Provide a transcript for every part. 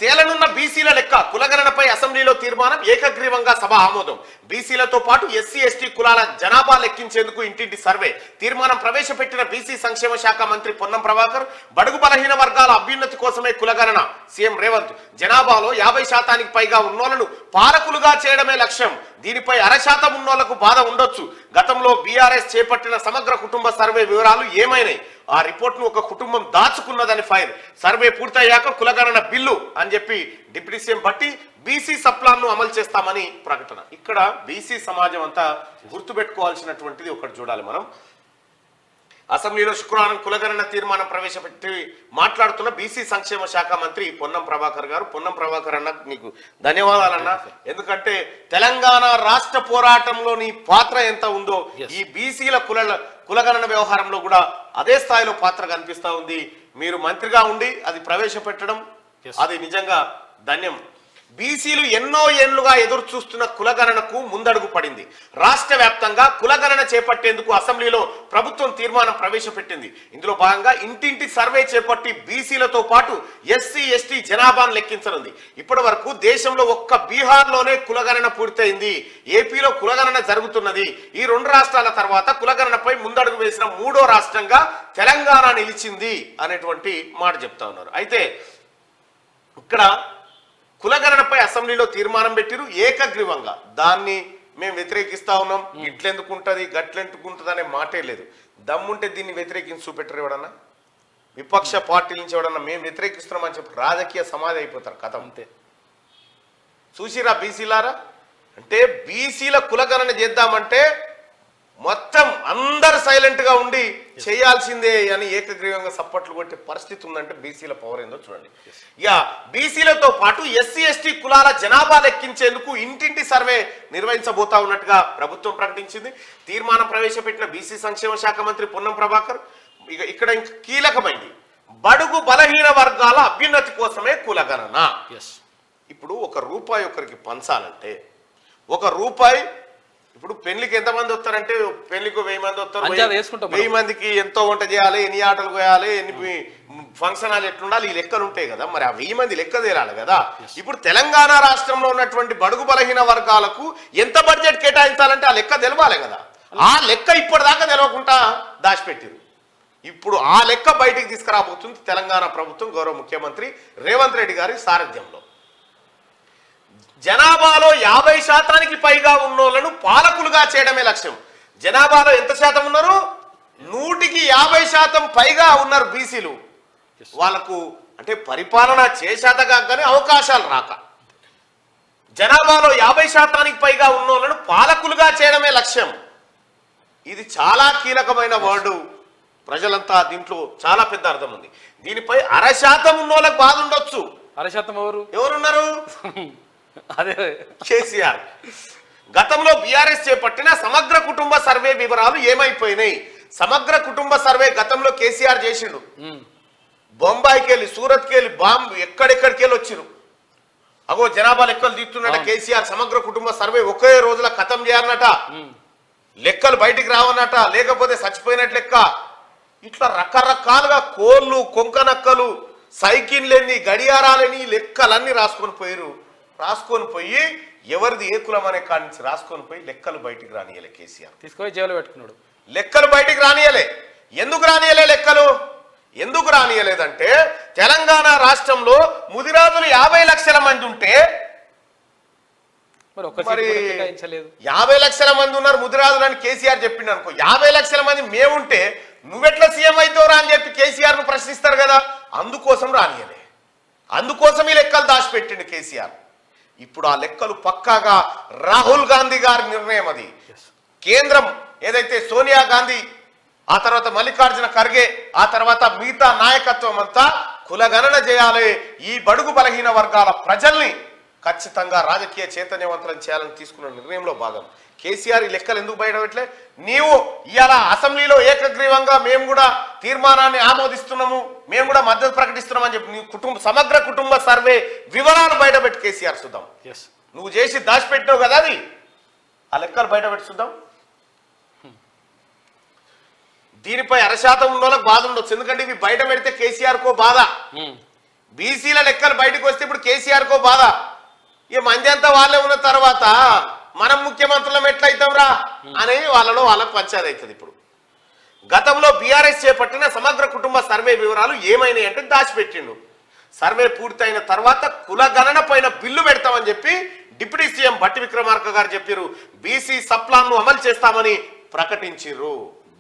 తేలనున్న బీసీల లెక్క కులగణనపై అసెంబ్లీలో తీర్మానం ఏకగ్రీవంగా సభ ఆమోదం. బీసీలతో పాటు ఎస్సీ ఎస్టీ కులాల జనాభా లెక్కించేందుకు ఇంటింటి సర్వే తీర్మానం ప్రవేశపెట్టిన బీసీ సంక్షేమ శాఖ మంత్రి పొన్నం ప్రభాకర్. బడుగు బలహీన వర్గాల అభ్యున్నతి కోసమే కులగణన. సీఎం రేవంత్ జనాభాలో 50% పైగా ఉన్నోళ్లను పాలకులుగా చేయడమే లక్ష్యం. దీనిపై 0.5% ఉన్నోళ్లకు బాధ ఉండొచ్చు. గతంలో బీఆర్ఎస్ చేపట్టిన సమగ్ర కుటుంబ సర్వే వివరాలు ఏమైనాయి? ఆ రిపోర్ట్ను ఒక కుటుంబం దాచుకున్నదని ఫైర్. సర్వే పూర్తయ్యాక కులగణన బిల్లు అని చెప్పి డిప్యూటీ సీఎం బట్టి బీసీ సప్లాన్ ను అమలు చేస్తామని ప్రకటన. ఇక్కడ బీసీ సమాజం అంతా గుర్తుపెట్టుకోవాల్సినటువంటిది ఒకటి చూడాలి మనం. అసెంబ్లీలో శుక్రవారం కులగణన తీర్మానం ప్రవేశపెట్టి మాట్లాడుతున్న బీసీ సంక్షేమ శాఖ మంత్రి పొన్నం ప్రభాకర్ గారు. పొన్నం ప్రభాకర్ అన్న నీకు ధన్యవాదాలన్నా. ఎందుకంటే తెలంగాణ రాష్ట్ర పోరాటంలో నీ పాత్ర ఎంత ఉందో ఈ బీసీల కులగణన వ్యవహారంలో కూడా అదే స్థాయిలో పాత్ర కనిపిస్తా ఉంది. మీరు మంత్రిగా ఉండి అది ప్రవేశపెట్టడం అది నిజంగా ధన్యం. బీసీలు ఎన్నో ఏళ్లుగా ఎదురు చూస్తున్న కులగణనకు ముందడుగు పడింది. రాష్ట్ర వ్యాప్తంగా కులగణన చేపట్టేందుకు అసెంబ్లీలో ప్రభుత్వం తీర్మానం ప్రవేశపెట్టింది. ఇందులో భాగంగా ఇంటింటి సర్వే చేపట్టి బీసీలతో పాటు ఎస్సీ ఎస్టీ జనాభాను లెక్కించనుంది. ఇప్పటి వరకు దేశంలో ఒక్క బీహార్లోనే కులగణన పూర్తయింది. ఏపీలో కులగణన జరుగుతున్నది. ఈ 2 రాష్ట్రాల తర్వాత కులగణనపై ముందడుగు వేసిన 3వ రాష్ట్రంగా తెలంగాణ నిలిచింది అనేటువంటి మాట చెప్తా ఉన్నారు. అయితే ఇక్కడ కులగణనపై అసెంబ్లీలో తీర్మానం పెట్టిరు ఏకగ్రీవంగా. దాన్ని మేము వ్యతిరేకిస్తా ఉన్నాం. ఇట్లెందుకుంటది గట్లెందుకుంటది అనే మాటే లేదు. దమ్ముంటే దీన్ని వ్యతిరేకించి చూపెట్టరు ఎవడన్నా. విపక్ష పార్టీల నుంచి ఎవడన్నా మేము వ్యతిరేకిస్తున్నామని చెప్పి రాజకీయ సమాధి అయిపోతారు కథ. అంతే చూసిరా బీసీలారా. అంటే బీసీల కులగణన చేద్దామంటే మొత్తం అందరు సైలెంట్ గా ఉండి చేయాల్సిందే అని ఏకగ్రీవంగా సప్పట్లు కొట్టే పరిస్థితి ఉందంటే బీసీల పవర్ ఏందో చూడండి. ఇక బీసీలతో పాటు ఎస్సీ ఎస్టీ కులాల జనాభా లెక్కించేందుకు ఇంటింటి సర్వే నిర్వహించబోతా ఉన్నట్టుగా ప్రభుత్వం ప్రకటించింది. తీర్మానం ప్రవేశపెట్టిన బీసీ సంక్షేమ శాఖ మంత్రి పొన్నం ప్రభాకర్. ఇక ఇక్కడ ఇంకా కీలకమైంది బడుగు బలహీన వర్గాల అభ్యున్నతి కోసమే కులగణన. ఇప్పుడు ₹1 ఒకరికి పంచాలంటే ₹1 ఇప్పుడు పెళ్లికి ఎంతమంది వస్తారంటే పెళ్లికి 1000 మంది వస్తారు. 1000 మందికి ఎంతో వంట చేయాలి, ఎన్ని ఆటలు పోయాలి, ఎన్ని ఫంక్షన్ హాల్ ఎట్లుండాలి, ఈ లెక్కలు ఉంటాయి కదా. మరి ఆ 1000 మంది లెక్క తేలాలి కదా. ఇప్పుడు తెలంగాణ రాష్ట్రంలో ఉన్నటువంటి బడుగు బలహీన వర్గాలకు ఎంత బడ్జెట్ కేటాయించాలంటే ఆ లెక్క తెలవాలి కదా. ఆ లెక్క ఇప్పటిదాకా తెలవకుండా దాచిపెట్టిరు. ఇప్పుడు ఆ లెక్క బయటికి తీసుకురాబోతుంది తెలంగాణ ప్రభుత్వం గౌరవ ముఖ్యమంత్రి రేవంత్ రెడ్డి గారి సారథ్యంలో. జనాభాలో 50% పైగా ఉన్నోళ్లను పాలకులుగా చేయడమే లక్ష్యం. జనాభాలో ఎంత శాతం ఉన్నారు? 100% పైగా ఉన్నారు బీసీలు. వాళ్ళకు అంటే పరిపాలన చేసేతగానే అవకాశాలు రాక జనాభాలో 50% పైగా ఉన్నోళ్లను పాలకులుగా చేయడమే లక్ష్యం. ఇది చాలా కీలకమైన వర్డు. ప్రజలంతా దీంట్లో చాలా పెద్ద అర్థం ఉంది. దీనిపై 0.5% ఉన్నోళ్ళకి బాధ ఉండొచ్చు. 0.5% ఎవరున్నారు? అదే కేసీఆర్. గతంలో బీఆర్ఎస్ చేపట్టిన సమగ్ర కుటుంబ సర్వే వివరాలు ఏమైపోయినాయి? సమగ్ర కుటుంబ సర్వే గతంలో కేసీఆర్ చేసిండు. బొంబాయికి వెళ్ళి సూరత్కి వెళ్ళి ఎక్కడెక్కడికి వెళ్ళి వచ్చిరు. అగో జనాభా లెక్కలు తీస్తున్నట కేసీఆర్. సమగ్ర కుటుంబ సర్వే ఒకే రోజుల ఖతం చేయాలన్నట. లెక్కలు బయటికి రావన్నట. లేకపోతే చచ్చిపోయినట్టు లెక్క. ఇట్లా రకరకాలుగా కోళ్ళు కొంకనక్కలు సైకిళ్ళని గడియారాలని లెక్కలన్నీ రాసుకొని పోయి ఎవరిది ఏ కులం అనే కాడి నుంచి రాసుకొని పోయి లెక్కలు బయటికి రానియలే కేసీఆర్. తీసుకొని జైలు పెట్టుకున్నాడు. లెక్కలు బయటికి రానియలే. ఎందుకు రానియలే లెక్కలు? ఎందుకు రానియలేదంటే తెలంగాణ రాష్ట్రంలో ముదిరాజులు 50 లక్షల మంది ఉంటే మరి 50 లక్షల మంది ఉన్నారు ముదిరాజులు అని కేసీఆర్ చెప్పిండు అనుకో. 50 లక్షల మంది మేముంటే నువ్వెట్లా సీఎం అవుతావురా అని చెప్పి కేసీఆర్ ను ప్రశ్నిస్తారు కదా. అందుకోసం రానియలే. అందుకోసం ఈ లెక్కలు దాచిపెట్టిండు కేసీఆర్. ఇప్పుడు ఆ లెక్కలు పక్కాగా రాహుల్ గాంధీ గారి నిర్ణయం. అది కేంద్రం ఏదైతే సోనియా గాంధీ, ఆ తర్వాత మల్లికార్జున ఖర్గే, ఆ తర్వాత మిగతా నాయకత్వం అంతా కులగణన చేయాలి. ఈ బడుగు బలహీన వర్గాల ప్రజల్ని ఖచ్చితంగా రాజకీయ చైతన్యవంతులను చేయాలని తీసుకున్న నిర్ణయంలో భాగం. కేసీఆర్ ఈ లెక్కలు ఎందుకు బయటపెట్టలే? నీవు ఇవాళ అసెంబ్లీలో ఏకగ్రీవంగా మేము కూడా తీర్మానాన్ని ఆమోదిస్తున్నాము, మేము కూడా మద్దతు ప్రకటిస్తున్నామని చెప్పి నీ సమగ్ర కుటుంబ సర్వే వివరాలు బయటపెట్టి కేసీఆర్ చూద్దాం. నువ్వు చేసి దాచిపెట్టినావు కదా, అది ఆ లెక్కలు బయటపెట్టి చూద్దాం. దీనిపై 0.5% ఉన్నోళ్ళకి బాధ ఉండొచ్చు. ఎందుకంటే ఇవి బయట పెడితే కేసీఆర్ కో బాధ. బీసీల లెక్కలు బయటకు వస్తే ఇప్పుడు కేసీఆర్కో బాధ. ఇక మంది అంతా వాళ్ళే ఉన్న తర్వాత మనం ముఖ్యమంత్రులం ఎట్లయితాం రా అని వాళ్ళలో వాళ్ళకు పంచాయతీ అవుతుంది. ఇప్పుడు గతంలో బీఆర్ఎస్ చేపట్టిన సమగ్ర కుటుంబ సర్వే వివరాలు ఏమైనాయి అంటే దాచిపెట్టిండు. సర్వే పూర్తయిన తర్వాత కులగణన పైన బిల్లు పెడతామని చెప్పి డిప్యూటీ సీఎం భట్టి విక్రమార్క గారు చెప్పారు. బీసీ సప్లాన్ను అమలు చేస్తామని ప్రకటించారు.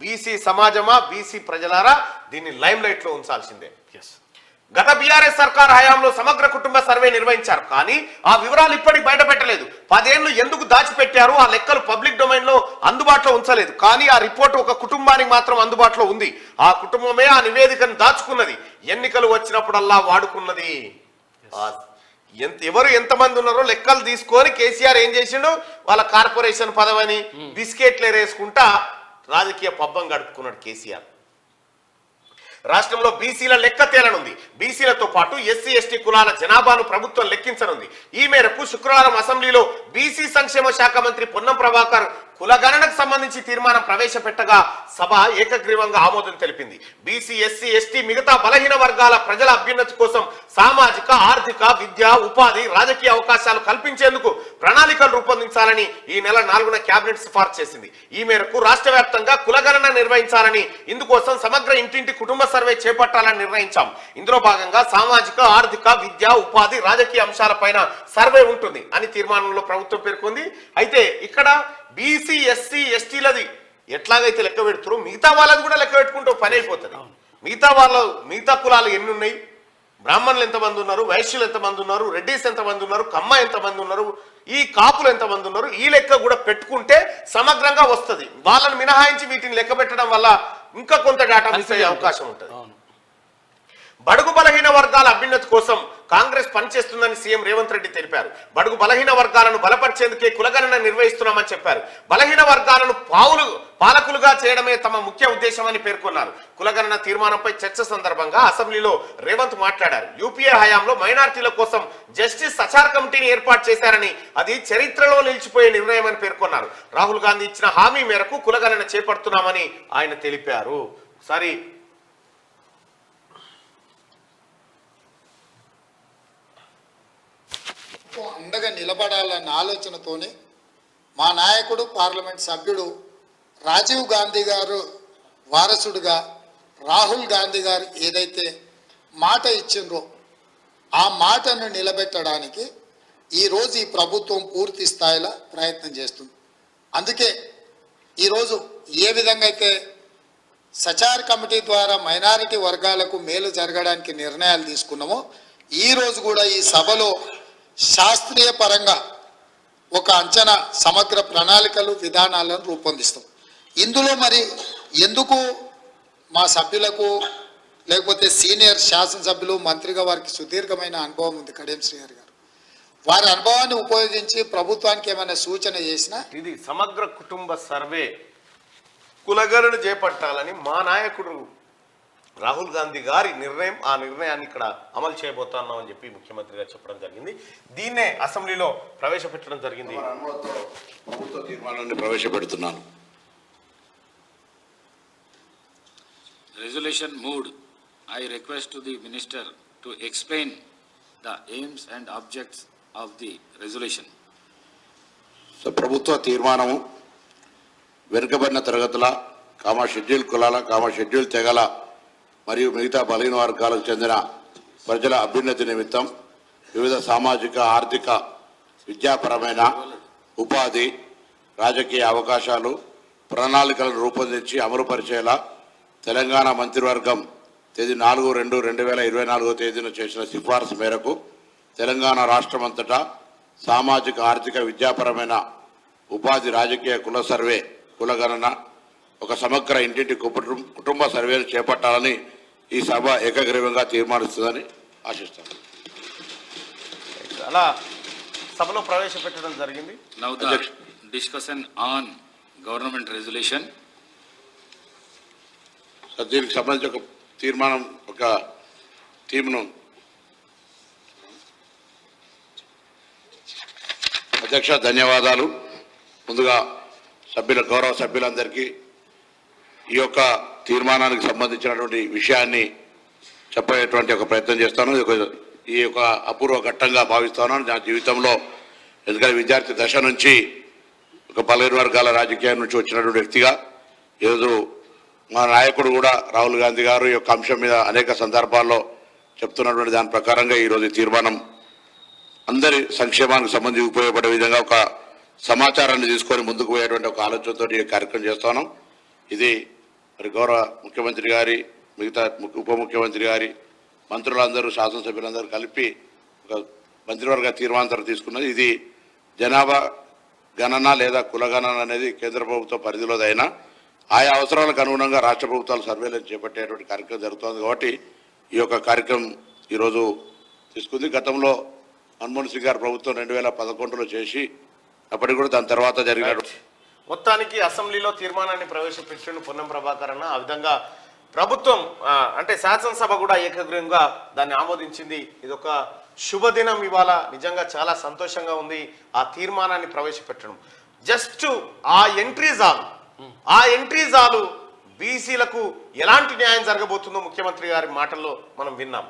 బీసీ సమాజమా, బీసీ ప్రజలారా, దీన్ని లైమ్ లైట్ లో ఉంచాల్సిందే. గత బీఆర్ఎస్ సర్కార్ హయాంలో సమగ్ర కుటుంబ సర్వే నిర్వహించారు, కానీ ఆ వివరాలు ఇప్పటికి బయట పెట్టలేదు. 10 ఏళ్లు ఎందుకు దాచిపెట్టారు? ఆ లెక్కలు పబ్లిక్ డొమైన్ లో అందుబాటులో ఉంచలేదు, కానీ ఆ రిపోర్ట్ ఒక కుటుంబానికి మాత్రం అందుబాటులో ఉంది. ఆ కుటుంబమే ఆ నివేదికను దాచుకున్నది, ఎన్నికలు వచ్చినప్పుడల్లా వాడుకున్నది. ఎవరు ఎంతమంది ఉన్నారో లెక్కలు తీసుకొని కేసీఆర్ ఏం చేసిండు, వాళ్ళ కార్పొరేషన్ పదవని బిస్కెట్లు వేసుకుంటా రాజకీయ పబ్బం గడుపుకున్నాడు కేసీఆర్. రాష్ట్రంలో బీసీల లెక్క తేలనుంది. బీసీలతో పాటు ఎస్సీ ఎస్టీ కులాల జనాభాను ప్రభుత్వం లెక్కించనుంది. ఈ మేరకు శుక్రవారం అసెంబ్లీలో బీసీ సంక్షేమ శాఖ మంత్రి పొన్నం ప్రభాకర్ కులగణనకు సంబంధించి తీర్మానం ప్రవేశపెట్టగా సభ ఏకగ్రీవంగా ఆమోదం తెలిపింది. బీసీ, ఎస్సీ, ఎస్టీ, మిగతా బలహీన వర్గాల ప్రజల అభ్యున్నతి కోసం సామాజిక, ఆర్థిక, విద్య, ఉపాధి, రాజకీయ అవకాశాలు కల్పించేందుకు ప్రణాళికలు రూపొందించాలని ఈ నెల 4న కేబినెట్ సిఫార్సు చేసింది. ఈ మేరకు రాష్ట్ర వ్యాప్తంగా కులగణన నిర్వహించాలని, ఇందుకోసం సమగ్ర ఇంటింటి కుటుంబ సర్వే చేపట్టాలని నిర్ణయించాం. ఇందులో భాగంగా సామాజిక, ఆర్థిక, విద్య, ఉపాధి, రాజకీయ అంశాలపైన సర్వే ఉంటుంది అని తీర్మానంలో ప్రభుత్వం పేర్కొంది. అయితే ఇక్కడ బీసీ, ఎస్సీ, ఎస్టీలది ఎట్లాగైతే లెక్క పెడుతారో మిగతా వాళ్ళది కూడా లెక్క పెట్టుకుంటూ పని అయిపోతుంది. మిగతా కులాలు ఎన్ని ఉన్నాయి, బ్రాహ్మణులు ఎంతమంది ఉన్నారు, వైశ్యులు ఎంతమంది ఉన్నారు, రెడ్డిస్ ఎంతమంది ఉన్నారు, కమ్మ ఎంతమంది ఉన్నారు, ఈ కాపులు ఎంతమంది ఉన్నారు, ఈ లెక్క కూడా పెట్టుకుంటే సమగ్రంగా వస్తుంది. వాళ్ళని మినహాయించి వీటిని లెక్క పెట్టడం వల్ల ఇంకా కొంత డేటా మిస్ అయ్యే అవకాశం ఉంటుంది. బడుగు బలహీన వర్గాల అభ్యున్నతి కోసం కాంగ్రెస్ పనిచేస్తుందని సీఎం రేవంత్ రెడ్డి తెలిపారు. బడుగు బలహీన వర్గాలను బలపరిచేందుకే కులగణన నిర్వహిస్తున్నామని చెప్పారు. బలహీన వర్గాలను పాలకులుగా చేయడమే తమ ముఖ్య ఉద్దేశమని పేర్కొన్నారు. కులగణన తీర్మానంపై చర్చ సందర్భంగా అసెంబ్లీలో రేవంత్ మాట్లాడారు. యూపీఏ హయాంలో మైనార్టీల కోసం జస్టిస్ సచార్ కమిటీని ఏర్పాటు చేశారని, అది చరిత్రలో నిలిచిపోయే నిర్ణయమని పేర్కొన్నారు. రాహుల్ గాంధీ ఇచ్చిన హామీ మేరకు కులగణన చేపడుతున్నామని ఆయన తెలిపారు. సరే, అండగా నిలబడాలన్న ఆలోచనతోనే మా నాయకుడు, పార్లమెంట్ సభ్యుడు రాజీవ్ గాంధీ గారు వారసుడుగా రాహుల్ గాంధీ గారు ఏదైతే మాట ఇచ్చిండ్రో ఆ మాటను నిలబెట్టడానికి ఈరోజు ఈ ప్రభుత్వం పూర్తి స్థాయిలో ప్రయత్నం చేస్తుంది. అందుకే ఈరోజు ఏ విధంగా అయితే సచార్ కమిటీ ద్వారా మైనారిటీ వర్గాలకు మేలు జరగడానికి నిర్ణయాలు తీసుకున్నామో, ఈరోజు కూడా ఈ సభలో శాస్త్రీయ పరంగా ఒక అంచనా, సమగ్ర ప్రణాళికలు, విధానాలను రూపొందిస్తాం. ఇందులో మరి ఎందుకు మా సభ్యులకు, లేకపోతే సీనియర్ శాసనసభ్యులు, మంత్రిగా వారికి సుదీర్ఘమైన అనుభవం ఉంది, కడియం శ్రీహరి గారు, వారి అనుభవాన్ని ఉపయోగించి ప్రభుత్వానికి ఏమైనా సూచన చేసినా, ఇది సమగ్ర కుటుంబ సర్వే కులగణన చేపట్టాలని మా నాయకుడు రాహుల్ గాంధీ గారి నిర్ణయం, ఆ నిర్ణయాన్ని ఇక్కడ అమలు చేయబోతున్నాం అని చెప్పి ముఖ్యమంత్రి గారు చెప్పడం జరిగింది. దీన్నే అసెంబ్లీలో ప్రవేశపెట్టడం జరిగింది. ప్రభుత్వ తీర్మానాన్ని ప్రవేశపెడుతున్నాను. Resolution moved. I request to the minister to explain the aims and objects of the resolution. So ప్రభుత్వ తీర్మానము వెనుకబడిన తరగతుల, షెడ్యూల్ కులాల, షెడ్యూల్ తెగల మరియు మిగతా బలహీన వర్గాలకు చెందిన ప్రజల అభ్యున్నతి నిమిత్తం వివిధ సామాజిక, ఆర్థిక, విద్యాపరమైన, ఉపాధి, రాజకీయ అవకాశాలు, ప్రణాళికలను రూపొందించి అమలుపరిచేలా తెలంగాణ మంత్రివర్గం తేదీ 4/2/2024 తేదీన చేసిన సిఫార్సు మేరకు తెలంగాణ రాష్ట్రమంతటా సామాజిక, ఆర్థిక, విద్యాపరమైన, ఉపాధి, రాజకీయ కుల సర్వే, కులగణన, ఒక సమగ్ర ఇంటింటి కుటుంబ సర్వేను చేపట్టాలని ఈ సభ ఏకగ్రీవంగా తీర్మానిస్తుందని ఆశిస్తాను. అలా సభలో ప్రవేశపెట్టడం జరిగింది. Now the discussion on government resolution. దీనికి సంబంధించి ఒక తీర్మానం, ఒక టీంను అధ్యక్ష ధన్యవాదాలు. ముందుగా గౌరవ సభ్యులందరికీ ఈ యొక్క తీర్మానానికి సంబంధించినటువంటి విషయాన్ని చెప్పేటువంటి ఒక ప్రయత్నం చేస్తాను. ఈ యొక్క అపూర్వ ఘట్టంగా భావిస్తాను నా జీవితంలో. ఎందుకంటే విద్యార్థి దశ నుంచి ఒక బలహీన వర్గాల రాజకీయం నుంచి వచ్చినటువంటి వ్యక్తిగా ఈరోజు మా నాయకుడు కూడా రాహుల్ గాంధీ గారు ఈ యొక్క అంశం మీద అనేక సందర్భాల్లో చెప్తున్నటువంటి దాని ప్రకారంగా ఈరోజు ఈ తీర్మానం అందరి సంక్షేమానికి సంబంధించి ఉపయోగపడే విధంగా ఒక సమాచారాన్ని తీసుకొని ముందుకు పోయేటువంటి ఒక ఆలోచనతో ఈ కార్యక్రమం చేస్తున్నాం. ఇది మరి గౌరవ ముఖ్యమంత్రి గారి, మిగతా ఉప ముఖ్యమంత్రి గారి, మంత్రులందరూ, శాసనసభ్యులందరూ కలిపి ఒక మంత్రివర్గ తీర్మానం తీసుకున్నది. ఇది జనాభా గణన లేదా కులగణన అనేది కేంద్ర ప్రభుత్వ పరిధిలోదైనా ఆయా అవసరాలకు అనుగుణంగా రాష్ట్ర ప్రభుత్వాలు సర్వేలను చేపట్టేటువంటి కార్యక్రమం జరుగుతుంది. కాబట్టి ఈ యొక్క కార్యక్రమం ఈరోజు తీసుకుంది. గతంలో మన్మోహన్ సింగ్ గారు ప్రభుత్వం 2011లో చేసి అప్పటికి కూడా దాని తర్వాత జరిగిన మొత్తానికి అసెంబ్లీలో తీర్మానాన్ని ప్రవేశపెట్టిన పొన్నం ప్రభాకర్ అన్న ఆ విధంగా ప్రభుత్వం అంటే శాసనసభ కూడా ఏకగ్రీవంగా దాన్ని ఆమోదించింది. ఇదొక శుభదినం. ఇవాళ నిజంగా చాలా సంతోషంగా ఉంది ఆ తీర్మానాన్ని ప్రవేశపెట్టడం. జస్ట్ ఆ ఎంట్రీ చాలు బీసీలకు ఎలాంటి న్యాయం జరగబోతుందో ముఖ్యమంత్రి గారి మాటల్లో మనం విన్నాం.